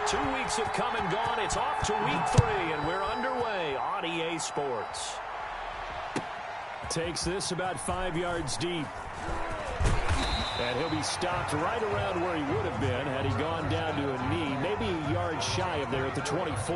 2 weeks have come and gone. It's off to week 3, and we're underway on EA Sports. Takes this about 5 yards deep. And he'll be stopped right around where he would have been had he gone down to a knee, maybe a yard shy of there at the 24.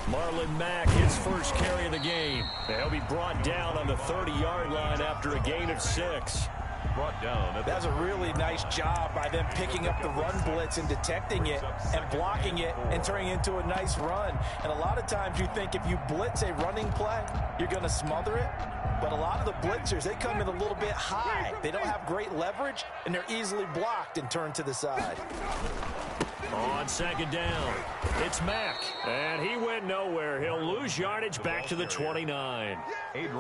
Marlon Mack, his first carry of the game. And he'll be brought down on the 30-yard line after a gain of 6. Brought down. That's a really nice job by them picking up the run blitz and detecting it and blocking it and turning it into a nice run. And a lot of times you think if you blitz a running play, you're going to smother it. But a lot of the blitzers, they come in a little bit high. They don't have great leverage, and they're easily blocked and turned to the side. On second down, it's Mack, and he went nowhere. He'll lose yardage back to the 29.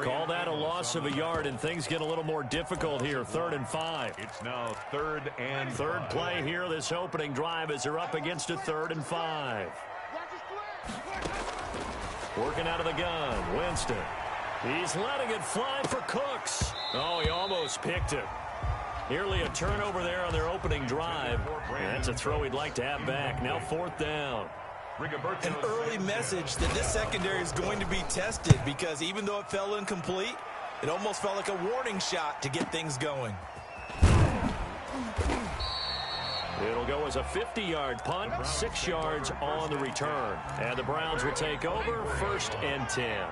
Call that a loss of a yard, and things get a little more difficult here. 3rd and 5. It's now 3rd and 5. Third play here, this opening drive, as they're up against a 3rd and 5. Working out of the gun, Winston. He's letting it fly for Cooks. Oh, he almost picked it. Nearly a turnover there on their opening drive. That's a throw he'd like to have back. Now 4th down. An early message that this secondary is going to be tested, because even though it fell incomplete, it almost felt like a warning shot to get things going. It'll go as a 50-yard punt, 6 yards on the return. And the Browns will take over, 1st and 10.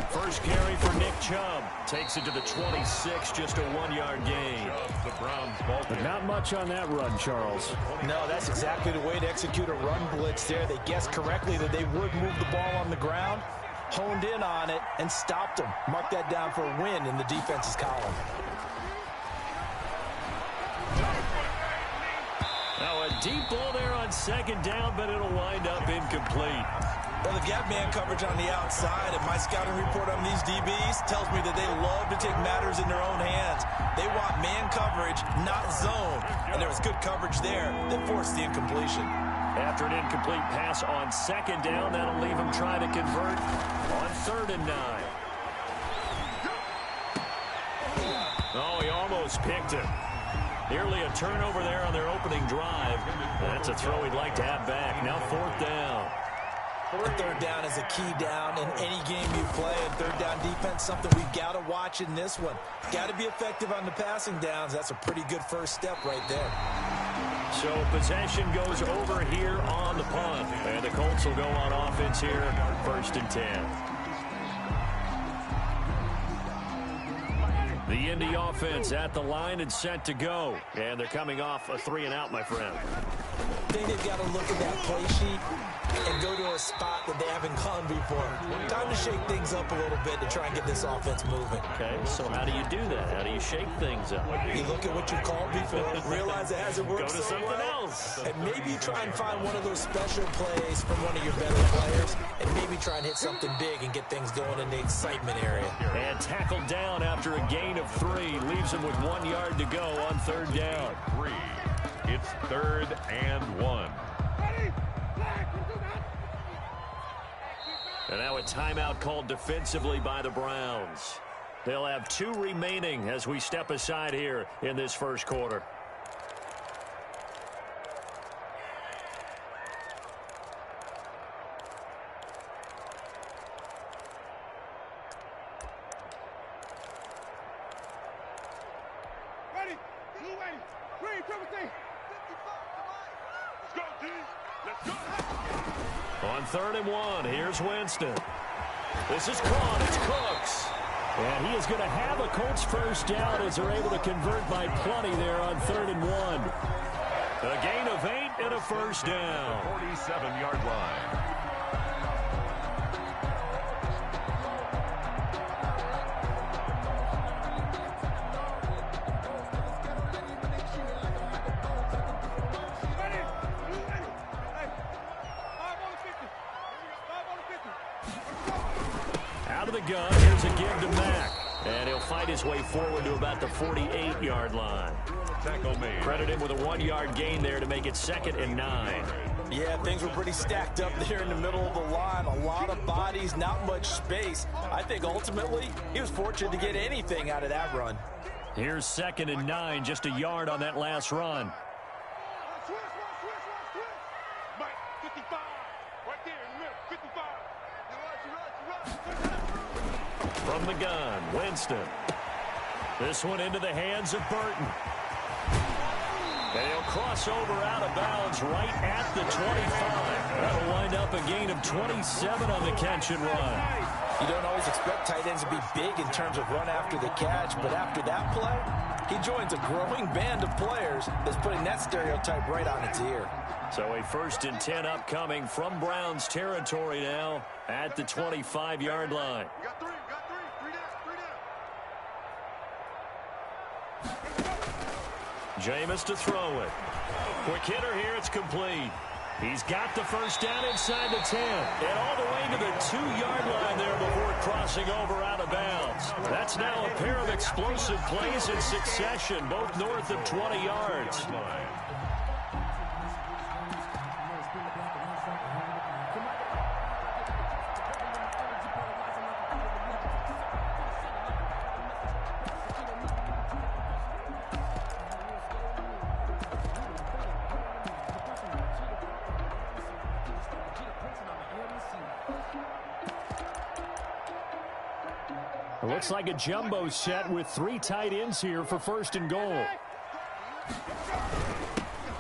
First carry for Nick Chubb. Takes it to the 26, just a 1-yard gain. But not much on that run, Charles. No, that's exactly the way to execute a run blitz there. They guessed correctly that they would move the ball on the ground, honed in on it, and stopped them. Mark that down for a win in the defense's column. Now a deep ball there on second down, but it'll wind up incomplete. Well, they've got man coverage on the outside, and my scouting report on these DBs tells me that they love to take matters in their own hands. They want man coverage, not zone, and there was good coverage there that forced the incompletion. After an incomplete pass on second down, that'll leave him trying to convert on 3rd and 9. Oh, he almost picked it. Nearly a turnover there on their opening drive. That's a throw he'd like to have back. Now 4th down. A 3rd down is a key down in any game you play, and 3rd down defense, something we've got to watch in this one. Got to be effective on the passing downs. That's a pretty good first step right there. So possession goes over here on the punt, and the Colts will go on offense here, 1st and 10. The Indy offense at the line and set to go. And they're coming off a 3-and-out, my friend. I think they've got to look at that play sheet and go to a spot that they haven't gone before. Time to shake things up a little bit to try and get this offense moving. Okay, so how do you do that? How do you shake things up? You look at what you've called before, realize it hasn't worked Go to so something well, else. and maybe try and find one of those special plays from one of your better players, and maybe try and hit something big and get things going in the excitement area. And tackled down after a gain of 3. Leaves him with 1 yard to go on 3rd down. 3. It's 3rd and 1. And now a timeout called defensively by the Browns. They'll have 2 remaining as we step aside here in this first quarter. Ready? 2 ready. 3, triple T. Let's go, D. Let's go. On 3rd and 1, here's Winston. This is caught. It's Cooks. And he is going to have a Colts first down as they're able to convert by plenty there on 3rd and 1. A gain of 8 and a first down. 47-yard line. Out of the gun, here's a give to Mack. And he'll fight his way forward to about the 48-yard line. Tackle made. Credit him with a 1-yard gain there to make it 2nd and 9. Yeah, things were pretty stacked up there in the middle of the line. A lot of bodies, not much space. I think ultimately he was fortunate to get anything out of that run. Here's 2nd and 9, just a yard on that last run. Switch. Mike, 55. Right there in the middle, 55. From the gun, Winston. This one into the hands of Burton. And he'll cross over out of bounds right at the 25. That'll wind up a gain of 27 on the catch and run. You don't always expect tight ends to be big in terms of run after the catch, but after that play, he joins a growing band of players that's putting that stereotype right on its ear. So a 1st and 10 upcoming from Browns territory now at the 25-yard line. You got three down. Jameis to throw it. Quick hitter here, it's complete. He's got the first down inside the 10. And all the way to the 2-yard line there before crossing over out of bounds. That's now a pair of explosive plays in succession, both north of 20 yards. It looks like a jumbo set with 3 tight ends here for 1st and goal.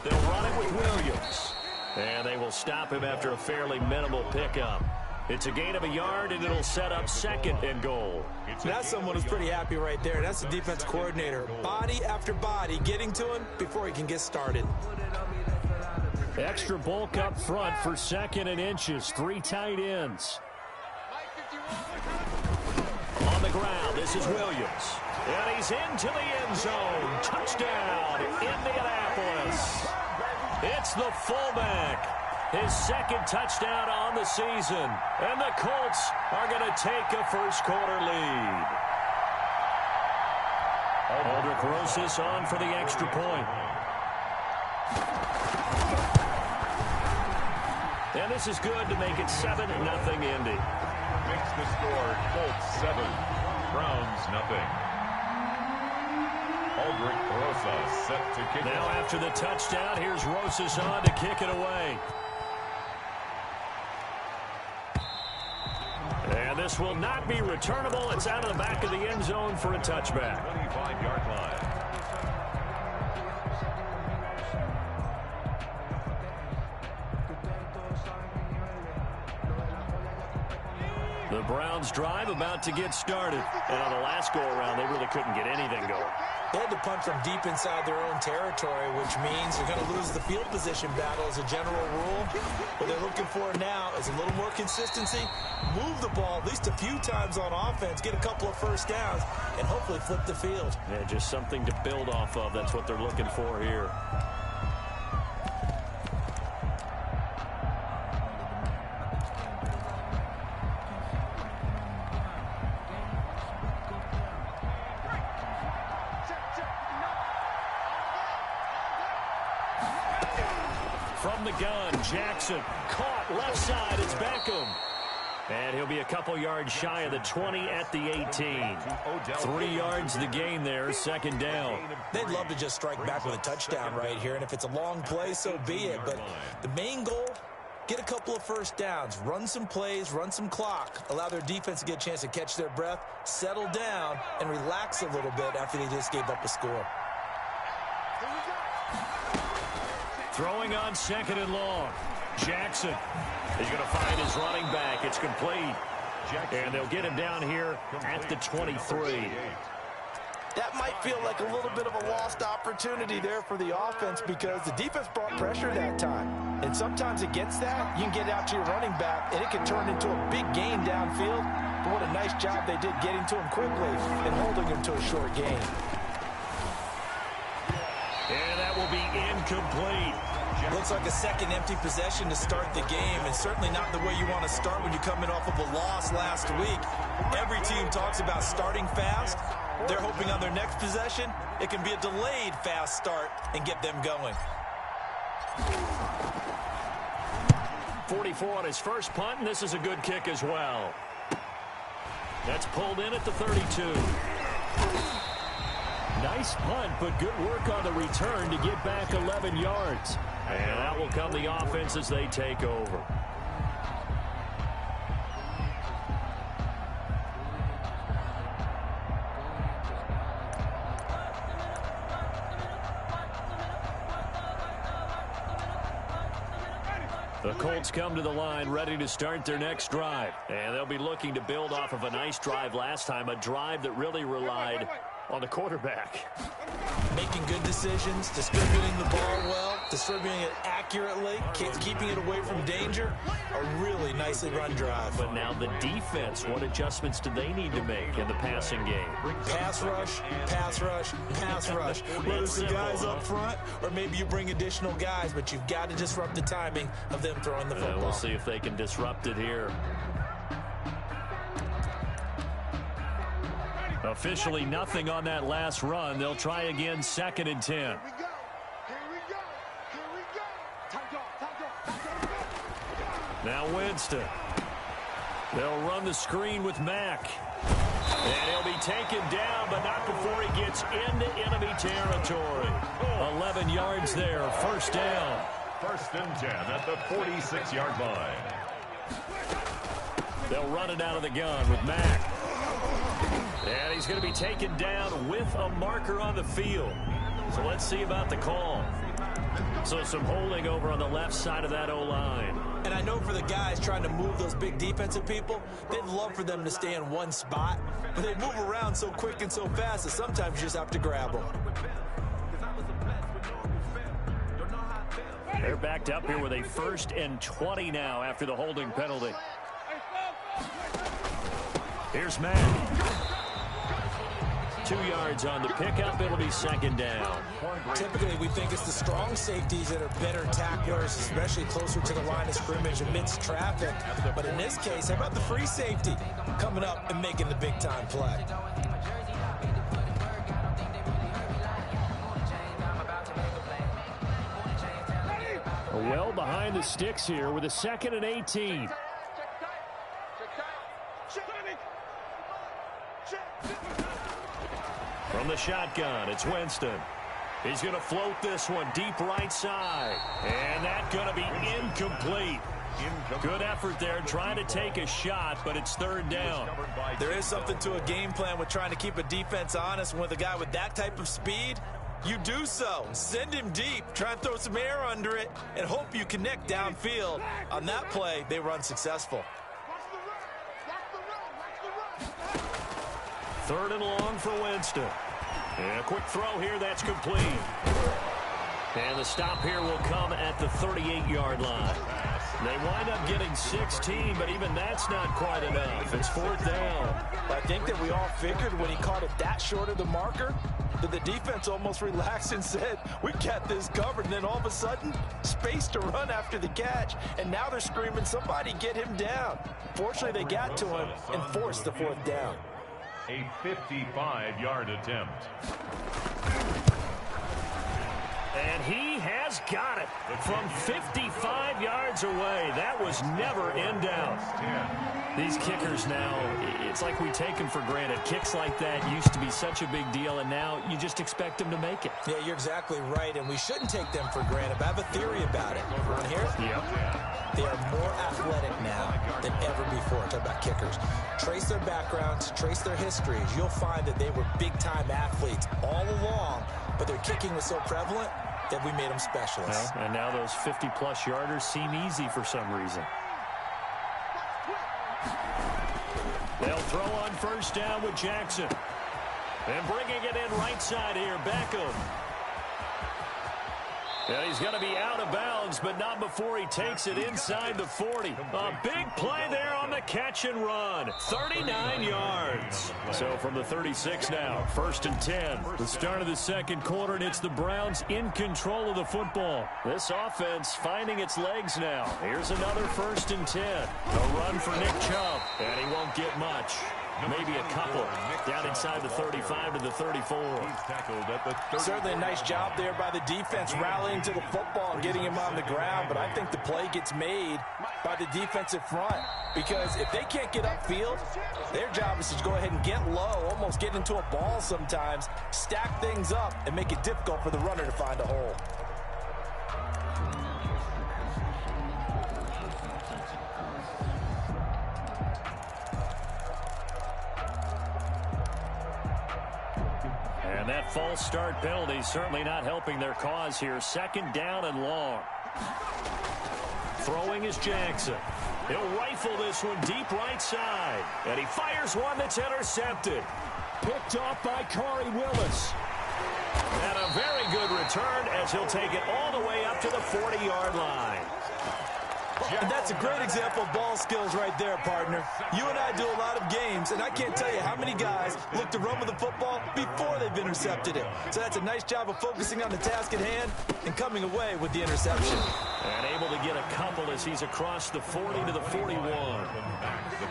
They'll run it with Williams. And they will stop him after a fairly minimal pickup. It's a gain of a yard, and it'll set up 2nd and goal. That's someone who's pretty happy right there. That's the defense coordinator. Body after body getting to him before he can get started. Extra bulk up front for 2nd and inches. 3 tight ends. On the ground, this is Williams. And he's into the end zone. Touchdown, Indianapolis. It's the fullback. His 2nd touchdown on the season. And the Colts are going to take a first-quarter lead. Aldrick Rosas on for the extra point. And this is good to make it 7-0 Indy. Makes the score Colts 7, Browns nothing. Aldrick Rosas set to kick. Now after the touchdown, here's Rosas on to kick it away. And this will not be returnable. It's out of the back of the end zone for a touchback. 25-yard line. The Browns drive about to get started. And on the last go-around, they really couldn't get anything going. They had to punt from deep inside their own territory, which means they're going to lose the field position battle as a general rule. What they're looking for now is a little more consistency, move the ball at least a few times on offense, get a couple of first downs, and hopefully flip the field. Yeah, just something to build off of. That's what they're looking for here. From the gun, Jackson caught left side. It's Beckham. And he'll be a couple yards shy of the 20 at the 18. 3 yards the gain there, 2nd down. They'd love to just strike back with a touchdown right here, and if it's a long play, so be it. But the main goal, get a couple of first downs, run some plays, run some clock, allow their defense to get a chance to catch their breath, settle down, and relax a little bit after they just gave up a score. Throwing on 2nd and long. Jackson is going to find his running back. It's complete. And they'll get him down here at the 23. That might feel like a little bit of a lost opportunity there for the offense because the defense brought pressure that time. And sometimes against that, you can get out to your running back, and it can turn into a big gain downfield. But what a nice job they did getting to him quickly and holding him to a short gain. And that will be incomplete. Looks like a second empty possession to start the game, and certainly not the way you want to start when you're coming off of a loss last week. Every team talks about starting fast. They're hoping on their next possession, it can be a delayed fast start and get them going. 44 on his first punt, and this is a good kick as well. That's pulled in at the 32. Nice punt, but good work on the return to get back 11 yards. And out will come the offense as they take over. The Colts come to the line ready to start their next drive. And they'll be looking to build off of a nice drive last time, a drive that really relied on the quarterback. Making good decisions, distributing the ball well, distributing it accurately, keeping it away from danger. A really nicely run drive. But now the defense, what adjustments do they need to make in the passing game? Pass rush, pass rush, pass rush. Whether it's the guys up front or maybe you bring additional guys, but you've got to disrupt the timing of them throwing the football. We'll see if they can disrupt it here. Officially nothing on that last run. They'll try again, 2nd and 10. Here we go. Here we go. Here we go. Tight off, tight off. Now Winston. They'll run the screen with Mack. And he'll be taken down, but not before he gets into enemy territory. 11 yards there, first down. 1st and 10 at the 46-yard line. They'll run it out of the gun with Mack. And he's going to be taken down with a marker on the field. So let's see about the call. So some holding over on the left side of that O-line. And I know for the guys trying to move those big defensive people, they'd love for them to stay in one spot. But they move around so quick and so fast that sometimes you just have to grab them. They're backed up here with a 1st and 20 now after the holding penalty. Here's Mack. 2 yards on the pickup. It'll be 2nd down. Typically, we think it's the strong safeties that are better tacklers, especially closer to the line of scrimmage amidst traffic. But in this case, how about the free safety coming up and making the big-time play? Well behind the sticks here with a 2nd and 18. From the shotgun, it's Winston. He's going to float this one deep right side. And that's going to be incomplete. Good effort there trying to take a shot, but it's 3rd down. There is something to a game plan with trying to keep a defense honest. With a guy with that type of speed, you do so. Send him deep, try and throw some air under it, and hope you connect downfield. On that play, they run successful. 3rd and long for Winston. And a quick throw here, that's complete. And the stop here will come at the 38-yard line. They wind up getting 16, but even that's not quite enough. It's 4th down. I think that we all figured when he caught it that short of the marker that the defense almost relaxed and said, we got this covered. And then all of a sudden, space to run after the catch. And now they're screaming, somebody get him down. Fortunately, they got to him and forced the 4th down. A 55-yard attempt. And he has got it from 55 yards away. That was never in doubt. These kickers now, it's like we take them for granted. Kicks like that used to be such a big deal, and now you just expect them to make it. Yeah, you're exactly right, and we shouldn't take them for granted. But I have a theory about it. You want to hear it? Yep. They are more athletic now than ever before. Talk about kickers. Trace their backgrounds, trace their histories. You'll find that they were big-time athletes all along, but their kicking was so prevalent that we made them specialists. Well, and now those 50-plus yarders seem easy for some reason. They'll throw on 1st down with Jackson. And bringing it in right side here, Beckham. And he's going to be out of bounds, but not before he takes it inside the 40. A big play there on the catch and run. 39 yards. yards. So from the 36 now, 1st and 10. The start of the second quarter, and it's the Browns in control of the football. This offense finding its legs now. Here's another 1st and 10. A run for Nick Chubb, and he won't get much. Maybe a couple down inside the 35 to the 34. Certainly a nice job there by the defense rallying to the football and getting him on the ground, but I think the play gets made by the defensive front because if they can't get upfield, their job is to go ahead and get low, almost get into a ball sometimes, stack things up, and make it difficult for the runner to find a hole. And that false start penalty certainly not helping their cause here. 2nd down and long. Throwing is Jackson. He'll rifle this one deep right side. And he fires one that's intercepted. Picked off by Corey Willis. And a very good return as he'll take it all the way up to the 40-yard line. And that's a great example of ball skills right there, partner. You and I do a lot of games, and I can't tell you how many guys look to run with the football before they've intercepted it. So that's a nice job of focusing on the task at hand and coming away with the interception. And able to get a couple as he's across the 40 to the 41.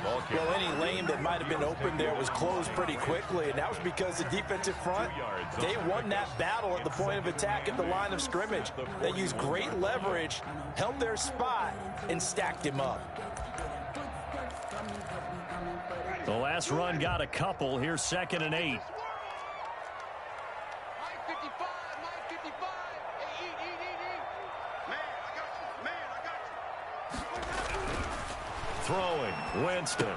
Well, any lane that might have been open there was closed pretty quickly, and that was because the defensive front, they won that battle at the point of attack at the line of scrimmage. They used great leverage, held their spot, and stacked him up. The last run got a couple. Here's 2nd and 8. Throwing, Winston.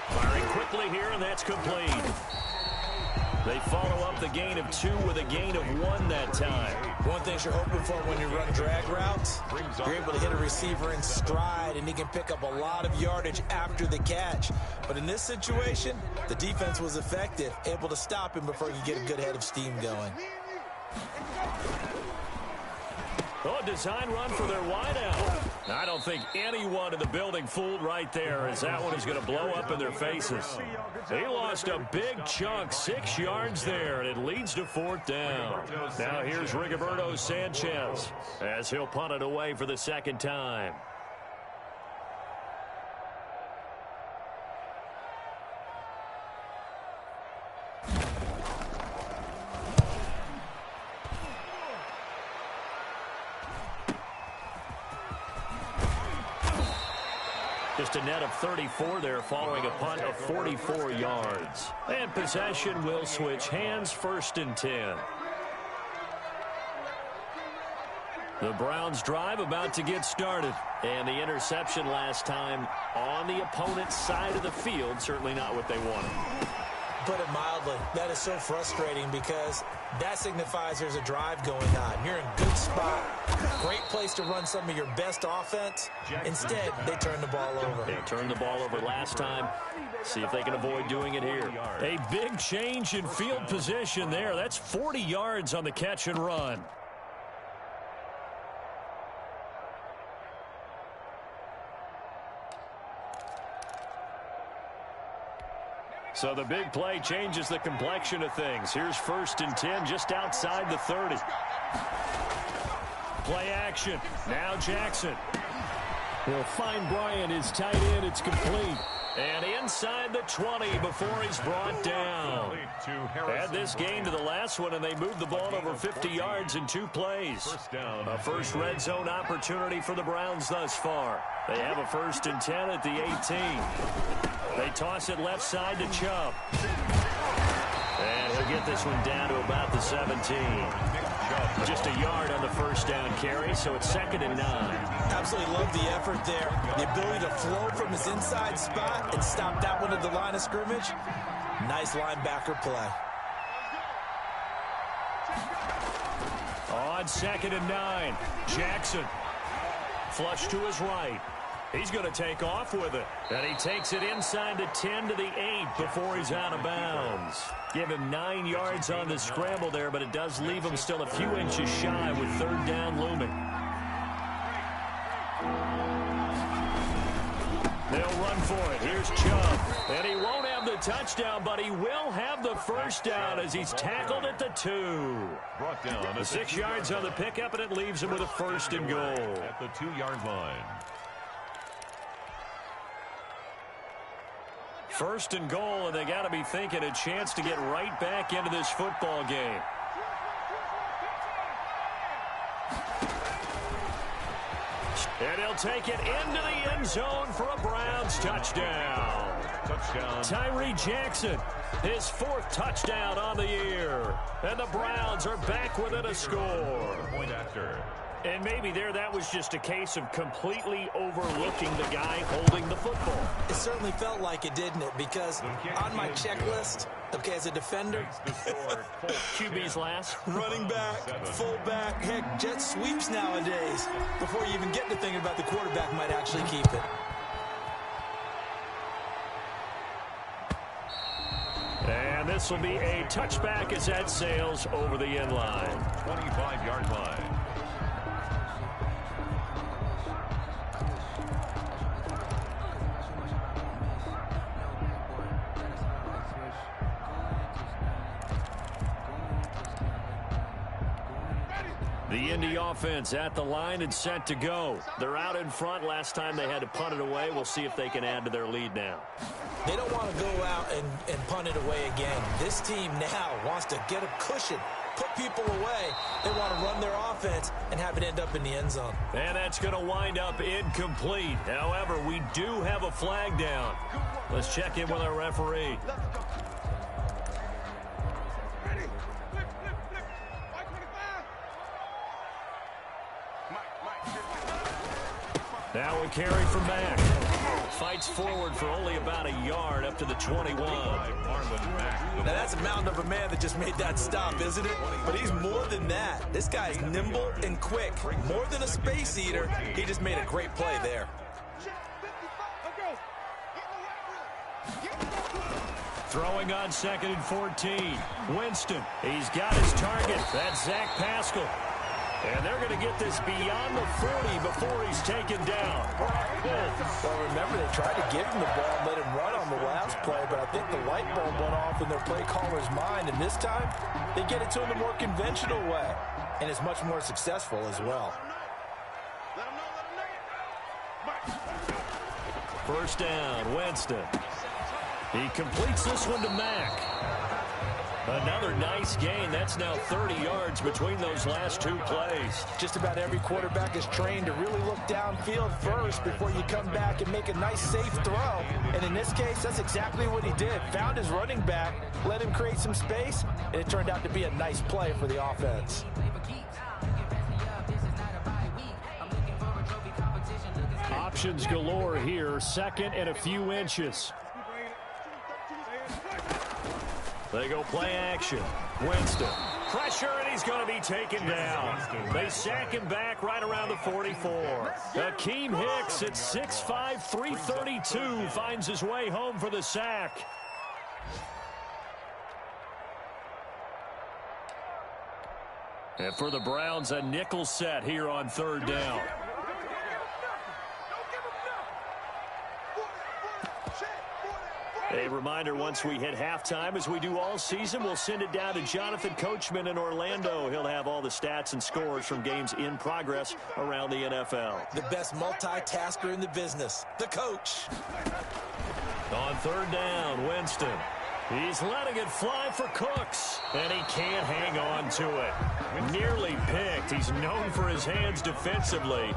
Firing quickly here, and that's complete. They follow up the gain of 2 with a gain of 1 that time. One thing you're hoping for when you run drag routes, you're able to hit a receiver in stride, and he can pick up a lot of yardage after the catch. But in this situation, the defense was effective, able to stop him before he could get a good head of steam going. Oh, a design run for their wideout. I don't think anyone in the building fooled right there as that one is going to blow up in their faces. He lost a big chunk, 6 yards there, and it leads to 4th down. Now here's Rigoberto Sanchez as he'll punt it away for the 2nd time. Just a net of 34 there following a punt of 44 yards. And possession will switch hands, 1st and 10. The Browns drive about to get started. And the interception last time on the opponent's side of the field, certainly not what they wanted. Put it mildly, that is so frustrating because that signifies there's a drive going on. You're in a good spot, great place to run some of your best offense. Instead, they turn the ball over. They turned the ball over last time. See if they can avoid doing it here. A big change in field position there. That's 40 yards on the catch and run. So the big play changes the complexion of things. Here's 1st and 10 just outside the 30. Play action. Now Jackson. He'll find Bryant, his tight end. It's complete. And inside the 20 before he's brought down. Add this game to the last one, and they moved the ball over 50 yards in 2 plays. A first red zone opportunity for the Browns thus far. They have a 1st and 10 at the 18. They toss it left side to Chubb. And he'll get this one down to about the 17. Just a yard on the 1st down carry, so it's 2nd and 9. Absolutely love the effort there. The ability to flow from his inside spot and stop that one at the line of scrimmage. Nice linebacker play. On 2nd and 9, Jackson. Flush to his right. He's going to take off with it. And he takes it inside the 10 to the 8 before he's out of bounds. Give him 9 yards on the scramble there, but it does leave him still a few inches shy with 3rd down looming. They'll run for it. Here's Chubb. And he won't have the touchdown, but he will have the first down as he's tackled at the 2. Brought down The 6 yards on the pickup, and it leaves him with a 1st and goal. At the 2-yard line. 1st and goal, and they got to be thinking a chance to get right back into this football game. And he'll take it into the end zone for a Browns touchdown. Touchdown. Tyree Jackson, his 4th touchdown on the year. And the Browns are back within a score. Point after. And maybe that was just a case of completely overlooking the guy holding the football. It certainly felt like it, didn't it? Because on my checklist, okay, as a defender, QB's last. running back, fullback, heck, jet sweeps nowadays. Before you even get to thinking about the quarterback might actually keep it. And this will be a touchback as that sails over the end line. 25-yard line. The Indy offense at the line and set to go. They're out in front. Last time they had to punt it away. We'll see if they can add to their lead now. They don't want to go out and punt it away again. This team now wants to get a cushion, put people away. They want to run their offense and have it end up in the end zone. And that's going to wind up incomplete. However, we do have a flag down. Let's check in with our referee. Now a carry from Mack. Fights forward for only about a yard up to the 21. Now that's a mountain of a man that just made that stop, isn't it? But he's more than that. This guy's nimble and quick. More than a space eater, he just made a great play there. Throwing on 2nd and 14. Winston, he's got his target. That's Zach Pascal. And they're going to get this beyond the 40 before he's taken down. Well, remember, they tried to give him the ball and let him run on the last play, but I think the light bulb went off in their play caller's mind, and this time they get it to him the more conventional way, and it's much more successful as well. First down, Winston. He completes this one to Mack. Another nice gain. That's now 30 yards between those last 2 plays. Just about every quarterback is trained to really look downfield first before you come back and make a nice, safe throw. And in this case, that's exactly what he did. Found his running back, let him create some space, and it turned out to be a nice play for the offense. Options galore here. 2nd and a few inches. They go play action. Winston. Pressure, and he's going to be taken down. They sack him back right around the 44. Akeem Hicks at 6'5", 332 finds his way home for the sack. And for the Browns, a nickel set here on 3rd down. A reminder, once we hit halftime, as we do all season, we'll send it down to Jonathan Coachman in Orlando. He'll have all the stats and scores from games in progress around the NFL. The best multitasker in the business, the coach. On 3rd down, Winston. He's letting it fly for Cooks, and he can't hang on to it. Nearly picked. He's known for his hands defensively,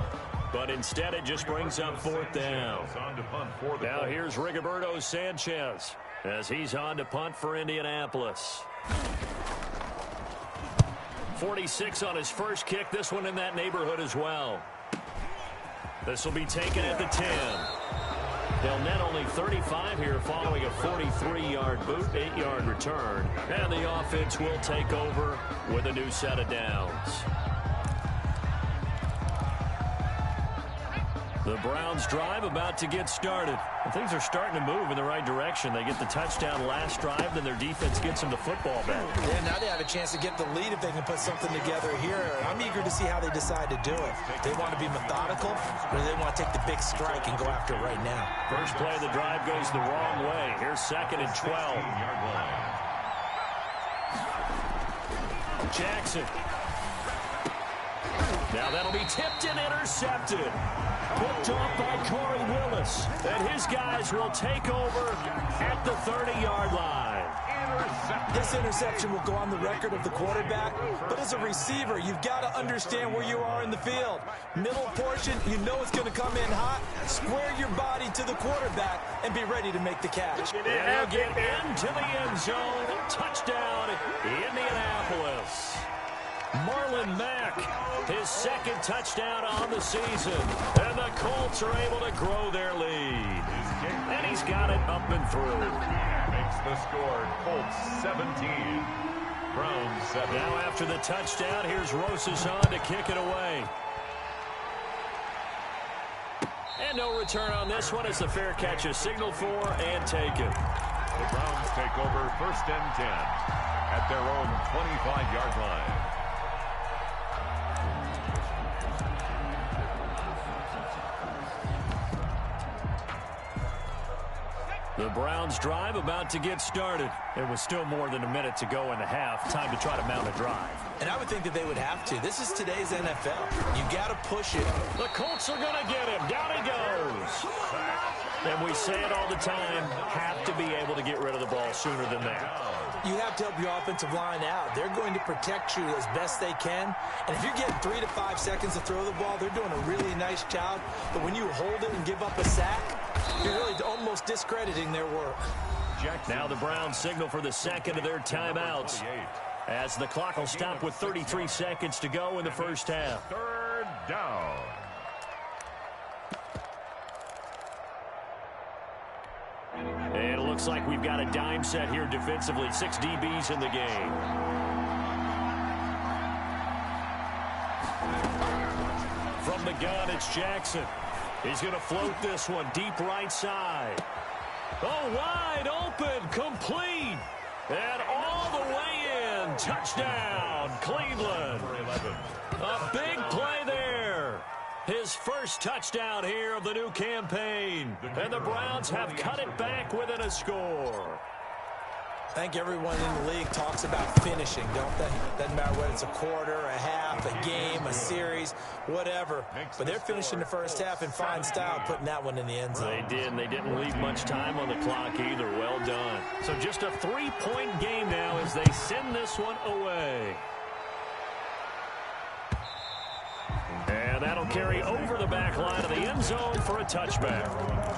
but instead it just brings up 4th down. Now here's Rigoberto Sanchez as he's on to punt for Indianapolis. 46 on his first kick. This one in that neighborhood as well. This will be taken at the 10. They'll net only 35 here following a 43-yard boot, 8-yard return. And the offense will take over with a new set of downs. The The Browns drive about to get started. And things are starting to move in the right direction. They get the touchdown last drive, then their defense gets them the football back. Yeah, now they have a chance to get the lead if they can put something together here. I'm eager to see how they decide to do it. They want to be methodical, or they want to take the big strike and go after it right now. First play of the drive goes the wrong way. Here's 2nd and 12. Jackson. Now that'll be tipped and intercepted. Picked off by Corey Willis. And his guys will take over at the 30-yard line. This interception will go on the record of the quarterback, but as a receiver, you've got to understand where you are in the field. Middle portion, you know it's going to come in hot. Square your body to the quarterback and be ready to make the catch. And he'll get into the end zone. Touchdown, Indianapolis. Marlon Mack, his 2nd touchdown on the season. And the Colts are able to grow their lead. And he's got it up and through. Makes the score. Colts 17. Browns 7. Now after the touchdown, here's Rosas on to kick it away. And no return on this one as the fair catch is signaled for and taken. The Browns take over 1st and 10 at their own 25-yard line. The Browns drive about to get started. It was still more than a minute to go in the half. Time to try to mount a drive. And I would think that they would have to. This is today's NFL. You got to push it. The Colts are going to get him. Down he goes. And we say it all the time, have to be able to get rid of the ball sooner than that. You have to help your offensive line out. They're going to protect you as best they can. And if you're getting 3 to 5 seconds to throw the ball, they're doing a really nice job. But when you hold it and give up a sack, you're really almost discrediting their work. Now the Browns signal for the 2nd of their timeouts, as the clock will stop with 33 seconds to go in the first half. 3rd down. And it looks like we've got a dime set here defensively. 6 DBs in the game. From the gun, it's Jackson. He's going to float this one deep right side. Oh, wide open, complete. And all the way in. Touchdown, Cleveland. A big play there. His first touchdown here of the new campaign. And the Browns have cut it back within a score. I think everyone in the league talks about finishing, don't they? Doesn't matter whether it's a quarter, a half, a game, a series, whatever. But they're finishing the first half in fine style, putting that one in the end zone. They did, and they didn't leave much time on the clock either. Well done. So just a 3-point game now as they send this one away. And that'll carry over the back line of the end zone for a touchback.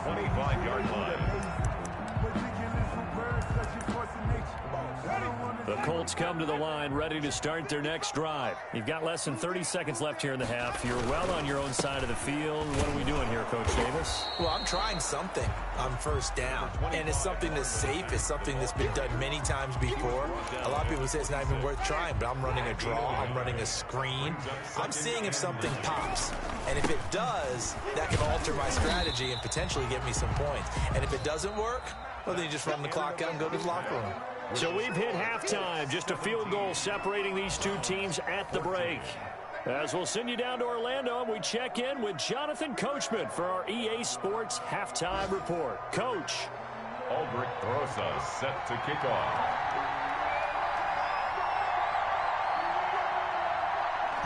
25-yard line. The Colts come to the line ready to start their next drive. You've got less than 30 seconds left here in the half. You're well on your own side of the field. What are we doing here, Coach Davis? Well, I'm trying something on first down, and it's something that's safe. It's something that's been done many times before. A lot of people say it's not even worth trying, but I'm running a draw. I'm running a screen. I'm seeing if something pops, and if it does, that can alter my strategy and potentially get me some points. And if it doesn't work, well, then you just run the clock out and go to the locker room. So we've hit halftime. Just a field goal separating these two teams at the break. As we'll send you down to Orlando, and we check in with Jonathan Coachman for our EA Sports Halftime Report. Coach. Aldrich Rosas set to kick off.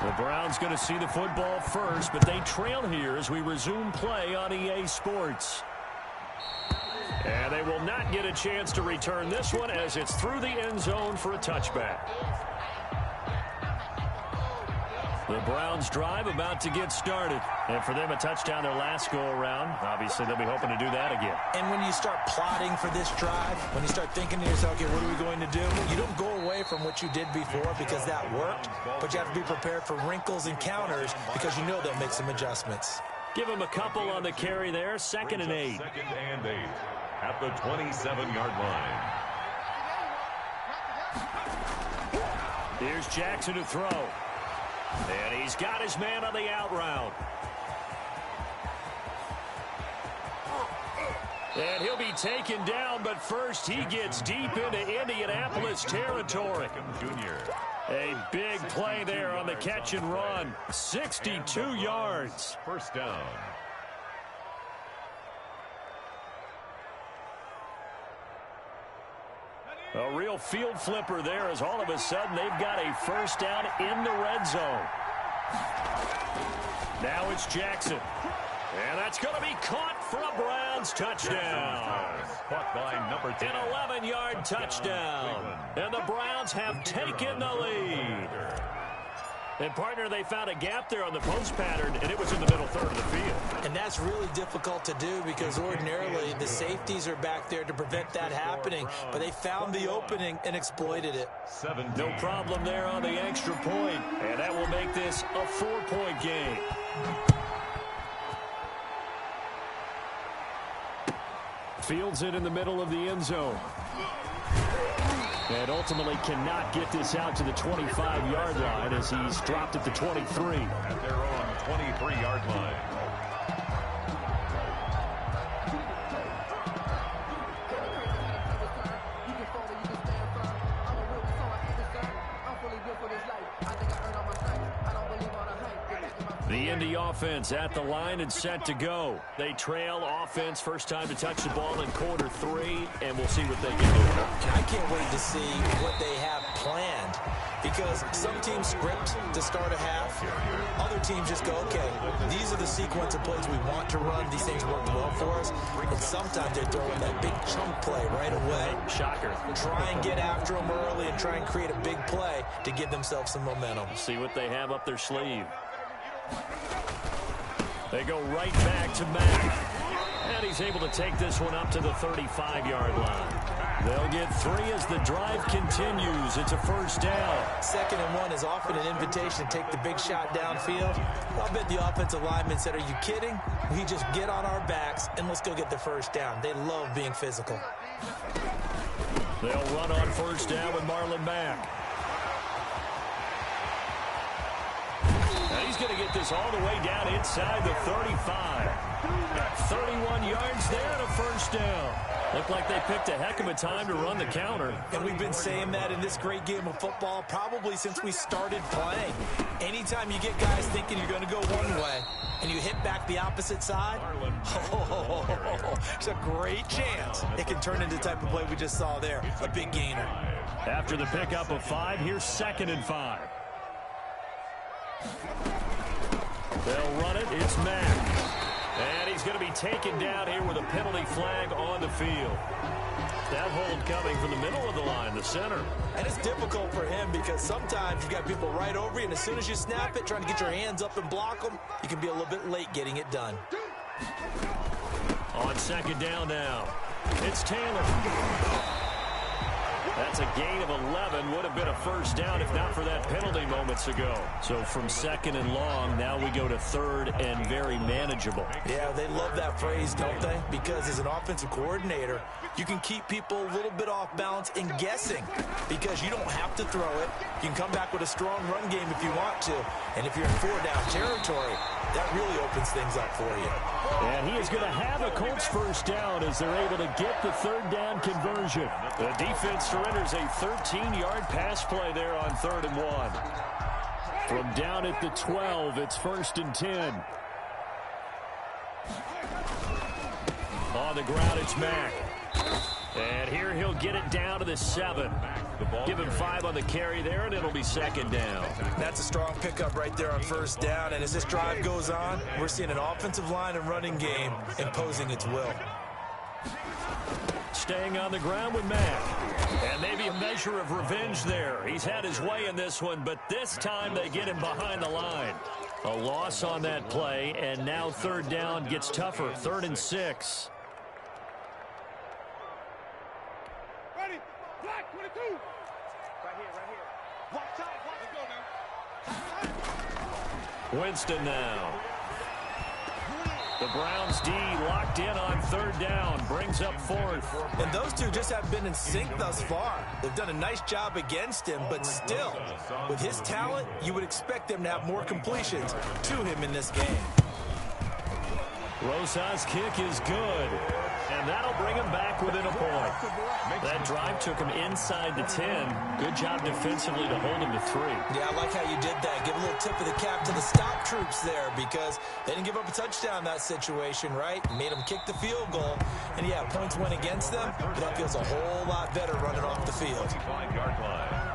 The Browns going to see the football first, but they trail here as we resume play on EA Sports. And they will not get a chance to return this one as it's through the end zone for a touchback. The Browns drive about to get started. And for them, a touchdown their last go-around. Obviously, they'll be hoping to do that again. And when you start plotting for this drive, when you start thinking to yourself, okay, what are we going to do? You don't go away from what you did before because that worked, but you have to be prepared for wrinkles and counters because you know they'll make some adjustments. Give him a couple on the carry there. 2nd and 8. 2nd and 8 at the 27-yard line. Here's Jackson to throw. And he's got his man on the out route. And he'll be taken down, but first he gets deep into Indianapolis territory. A big play there on the catch and run. 62 yards. First down. A real field flipper there as all of a sudden they've got a first down in the red zone. Now it's Jackson. And that's going to be caught for a Browns touchdown. Caught by number 10. An 11-yard touchdown. And the Browns have taken the lead. And, partner, they found a gap there on the post pattern, and it was in the middle third of the field. And that's really difficult to do because ordinarily the safeties are back there to prevent that happening. But they found the opening and exploited it. No problem there on the extra point. And that will make this a 4-point game. Fields it in the middle of the end zone. And ultimately cannot get this out to the 25-yard line as he's dropped at the 23. At their own 23-yard line. The Indy offense at the line and set to go. They trail offense, first time to touch the ball in quarter 3, and we'll see what they can do. I can't wait to see what they have planned because some teams script to start a half. Other teams just go, okay, these are the sequence of plays we want to run. These things work well for us. And sometimes they're throwing that big chunk play right away. Shocker. Try and get after them early and try and create a big play to give themselves some momentum. See what they have up their sleeve. They go right back to Mack. And he's able to take this one up to the 35-yard line. They'll get 3 as the drive continues. It's a first down. 2nd and 1 is often an invitation to take the big shot downfield. I'll bet the offensive lineman said, are you kidding? We just get on our backs and let's go get the first down. They love being physical. They'll run on first down with Marlon Mack. He's going to get this all the way down inside the 35. 31 yards there and a first down. Looked like they picked a heck of a time to run the counter. And we've been saying that in this great game of football probably since we started playing. Anytime you get guys thinking you're going to go one way and you hit back the opposite side, it's a great chance it can turn into the type of play we just saw there, a big gainer. After the pickup of 5, here's 2nd and 5. They'll run it. It's Mack. And he's going to be taken down here with a penalty flag on the field. That hold coming from the middle of the line, the center. And it's difficult for him because sometimes you've got people right over you, and as soon as you snap it, trying to get your hands up and block them, you can be a little bit late getting it done. On 2nd down now, it's Taylor. That's a gain of 11. Would have been a first down if not for that penalty moments ago. So from 2nd and long, now we go to 3rd and very manageable. Yeah, they love that phrase, don't they? Because as an offensive coordinator, you can keep people a little bit off balance and guessing because you don't have to throw it. You can come back with a strong run game if you want to. And if you're in 4-down territory, that really opens things up for you. And he is going to have a Colts first down as they're able to get the 3rd down conversion. The defense surrenders a 13-yard pass play there on 3rd and 1. From down at the 12, it's 1st and 10. On the ground, it's Mack. And here he'll get it down to the 7. Give him 5 on the carry there, and it'll be 2nd down. That's a strong pickup right there on 1st down. And as this drive goes on, we're seeing an offensive line and running game imposing its will. Staying on the ground with Mack. And maybe a measure of revenge there. He's had his way in this one, but this time they get him behind the line. A loss on that play, and now 3rd down gets tougher. 3rd and 6. Ready? Black 22. Right here. Watch out. Let's go now. Winston now. The Browns D locked in on 3rd down. Brings up 4th. And those two just have been in sync thus far. They've done a nice job against him, but still, with his talent, you would expect them to have more completions to him in this game. Rosas' kick is good. And that'll bring him back within a point. That drive took him inside the 10. Good job defensively to hold him to 3. Yeah, I like how you did that. Give a little tip of the cap to the stop troops there because they didn't give up a touchdown in that situation, right? Made them kick the field goal. And, yeah, points went against them, but that feels a whole lot better running off the field. 5-yard line.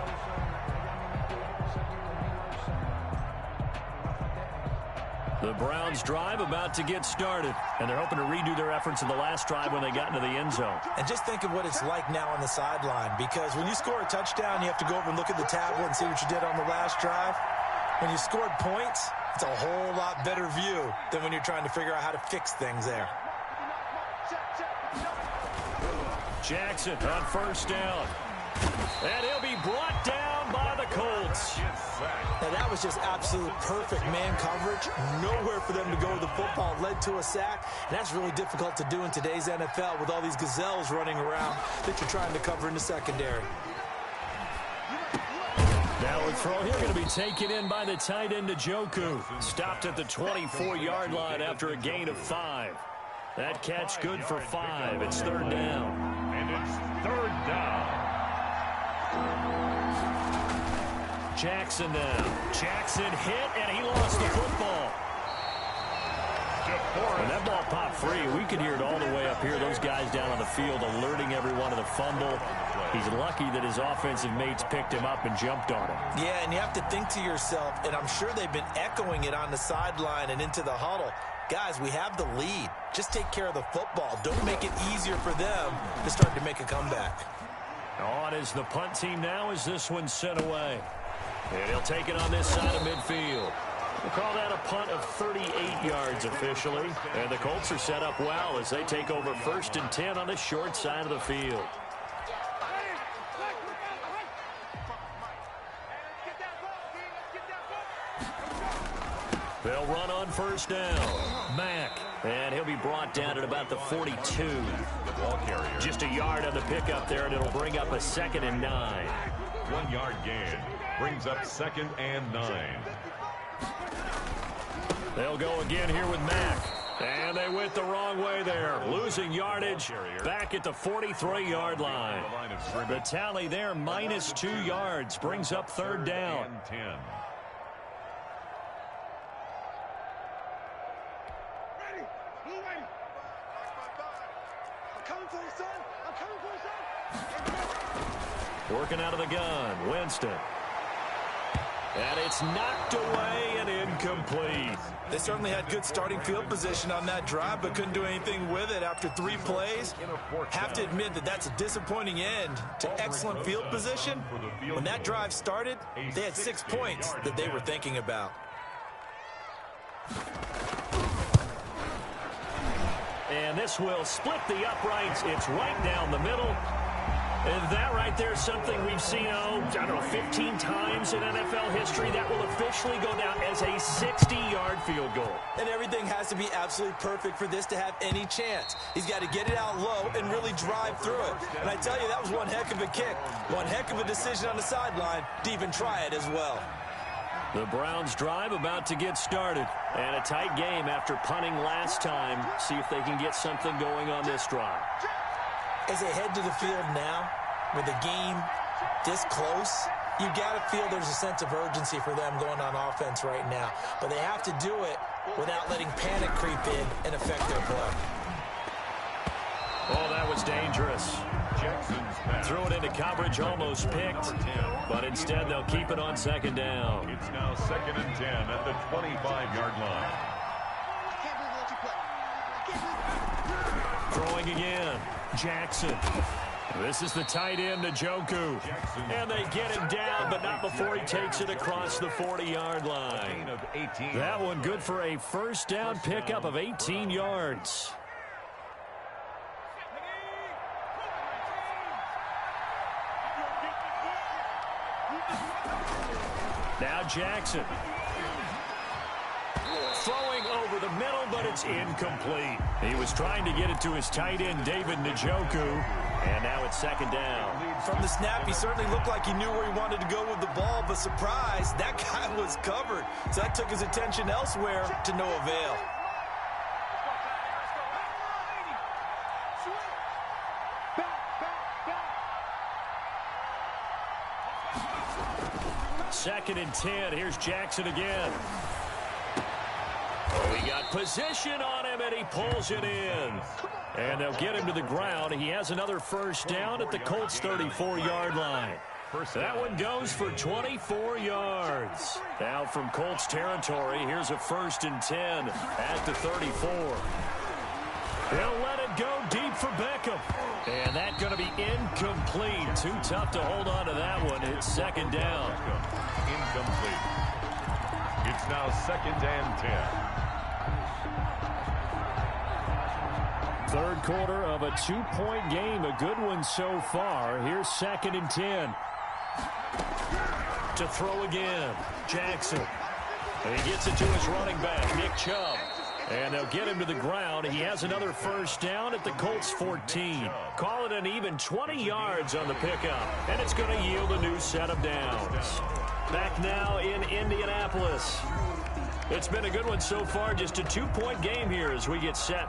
The Browns drive about to get started, and they're hoping to redo their efforts in the last drive when they got into the end zone. And just think of what it's like now on the sideline, because when you score a touchdown, you have to go over and look at the tablet and see what you did on the last drive. When you scored points, it's a whole lot better view than when you're trying to figure out how to fix things there. Jackson on first down. And he'll be brought down by the Colts. Now, that was just absolute perfect man coverage. Nowhere for them to go with the football. Led to a sack. And that's really difficult to do in today's NFL with all these gazelles running around that you're trying to cover in the secondary. Now a throw here going to be taken in by the tight end Njoku. Stopped at the 24-yard line after a gain of 5. That catch good for 5. It's third down. And it's third down. Jackson now. Jackson hit, and he lost the football. And that ball popped free. We could hear it all the way up here. Those guys down on the field alerting everyone of the fumble. He's lucky that his offensive mates picked him up and jumped on him. Yeah, and you have to think to yourself, and I'm sure they've been echoing it on the sideline and into the huddle. Guys, we have the lead. Just take care of the football. Don't make it easier for them to start to make a comeback. On is the punt team now as this one's sent away. And he'll take it on this side of midfield. We'll call that a punt of 38 yards officially. And the Colts are set up well as they take over first and 10 on the short side of the field. They'll run on first down. Mack. And he'll be brought down at about the 42. The ball carrier. Just a yard on the pickup there, and it'll bring up a 2nd and 9. 1-yard gain. Brings up 2nd and 9. They'll go again here with Mack. And they went the wrong way there. Losing yardage back at the 43-yard line. The tally there, -2 yards. Brings up third down. 10. Working out of the gun, Winston. And it's knocked away and incomplete. They certainly had good starting field position on that drive, but couldn't do anything with it after 3 plays. Have to admit that that's a disappointing end to excellent field position. When that drive started, they had 6 points that they were thinking about. And this will split the uprights. It's right down the middle. And that right there is something we've seen, I don't know, 15 times in NFL history. That will officially go down as a 60-yard field goal. And everything has to be absolutely perfect for this to have any chance. He's got to get it out low and really drive through it. And I tell you, that was one heck of a kick. One heck of a decision on the sideline to even try it as well. The Browns drive about to get started. And a tight game after punting last time. See if they can get something going on this drive. As they head to the field now, with the game this close, you got to feel there's a sense of urgency for them going on offense right now. But they have to do it without letting panic creep in and affect their play. Oh, that was dangerous. Jackson's pass. Threw it into coverage, almost picked. But instead, they'll keep it on 2nd down. It's now 2nd and 10 at the 25-yard line. Throwing again. Jackson. This is the tight end, Njoku. And they get him down, but not before he takes it across the 40-yard line. That one good for a first down pickup of 18 yards. Now Jackson. Throwing over the middle, but it's incomplete. He was trying to get it to his tight end, David Njoku, and now it's 2nd down. From the snap, he certainly looked like he knew where he wanted to go with the ball, but surprise, that guy was covered. So that took his attention elsewhere to no avail. 2nd and 10. Here's Jackson again. We got position on him, and he pulls it in. And they'll get him to the ground. He has another first down at the Colts' 34-yard line. That one goes for 24 yards. Now from Colts territory, here's a 1st and 10 at the 34. They'll let it go deep for Beckham. And that's going to be incomplete. Too tough to hold on to that one. It's 2nd down. Incomplete. It's now 2nd and 10. Third quarter of a 2-point game. A good one so far. Here's 2nd and 10. To throw again. Jackson. And he gets it to his running back, Nick Chubb. And they'll get him to the ground. He has another first down at the Colts 14. Call it an even 20 yards on the pickup. And it's going to yield a new set of downs. Back now in Indianapolis. It's been a good one so far. Just a 2-point game here as we get set